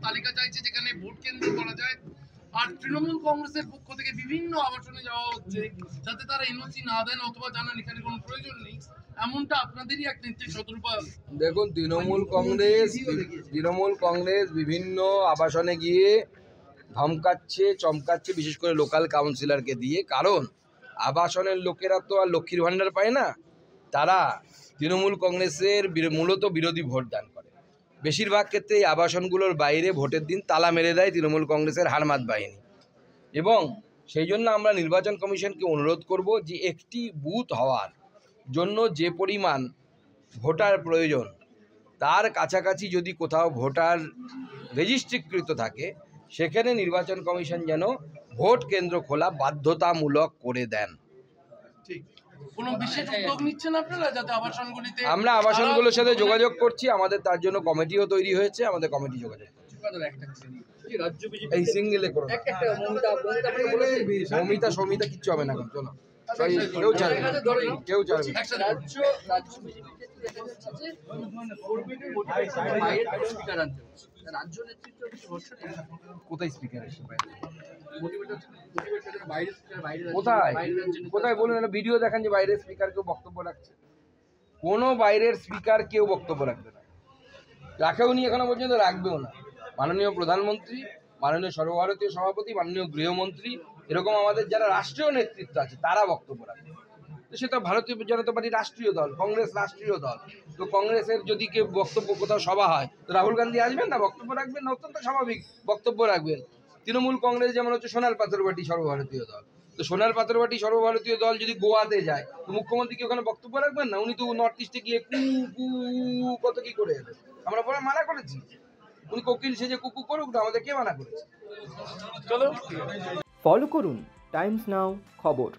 তালিকা চাইছে যেখানে ভোট কেন্দ্র করা যায়। আর তৃণমূল কংগ্রেসের পক্ষ থেকে বিভিন্ন আবাসনে যাওয়া হচ্ছে যাতে তারা এনওসি না দেন অথবা জানান এখানে কোনো প্রয়োজন নেই, এমনটা আপনাদেরই এক নেত্রী সতর্ক। দেখুন, তৃণমূল কংগ্রেস বিভিন্ন আবাসনে গিয়ে ধমকাচ্ছে, চমকাচ্ছে, বিশেষ করে লোকাল কাউন্সিলরকে দিয়ে। কারণ আবাসনের লোকেরা তো আর লক্ষ্মীর ভাণ্ডার পায় না, তারা তৃণমূল কংগ্রেসের মূলত বিরোধী ভোট দান করে। বেশিরভাগ ক্ষেত্রে এই আবাসনগুলোর বাইরে ভোটের দিন তালা মেরে দেয় তৃণমূল কংগ্রেসের হারমাত বাহিনী। এবং সেই জন্য আমরা নির্বাচন কমিশনকে অনুরোধ করব যে একটি বুথ হওয়ার জন্য যে পরিমাণ ভোটার প্রয়োজন, তার কাছাকাছি যদি কোথাও ভোটার রেজিস্ট্রিকৃত থাকে, সেখানে নির্বাচন কমিশন যেন ভোট কেন্দ্র খোলা বাধ্যতামূলক করে দেন। কোনো বিশেষ উদ্যোগ নিচ্ছেন আপনারা যাতে আবাসনগুলিতে? আমরা আবাসনগুলোর সাথে যোগাযোগ করছি, আমাদের তার জন্য কমিটিও তৈরি হয়েছে, আমাদের কমিটি যোগাযোগ করছে। এই সিঙ্গেলে করো, সৌমিতা কিচ্ছু হবে না, চলো কেউ ছাড়বে। কোথায় স্পিকার এসে কোথায় বলুন, ভিডিও দেখান যে বাইরের স্পিকার কেউ বক্তব্য রাখছে? কোনো বাইরের স্পিকার কেউ বক্তব্য রাখবে না, রাখেও নি, এখনো পর্যন্ত রাখবেও না। মাননীয় প্রধানমন্ত্রী, মাননীয় সর্বভারতীয় সভাপতি, মাননীয় গৃহমন্ত্রী, এরকম আমাদের যারা রাষ্ট্রীয় নেতৃত্ব আছে তারা বক্তব্য রাখবে। তো সেটা ভারতীয় জনতা পার্টি রাষ্ট্রীয় দল, কংগ্রেস রাষ্ট্রীয় দল। তো কংগ্রেসের যদি কেউ বক্তব্য কোথাও সভা হয় তো রাহুল গান্ধী আসবেন না, বক্তব্য রাখবেন না? অত্যন্ত স্বাভাবিক, বক্তব্য রাখবেন। তৃণমূল কংগ্রেস যেমন হচ্ছে সোনার পাথর বাটি সর্বভারতীয় দল, তো সোনার পাথর বাটি সর্বভারতীয় দল যদি গোয়াতে যায় তো মুখ্যমন্ত্রী কি ওখানে বক্তব্য রাখবেন না? উনি তো নর্থ ইস্টে গিয়ে কত কি করে এলেন, আমরা পরে মানা করেছি। উনি কোকিল সেজে কুকু করুক না, আমাদের কে মানা করেছে? চলো ফলো করুন টাইমস নাও খবর।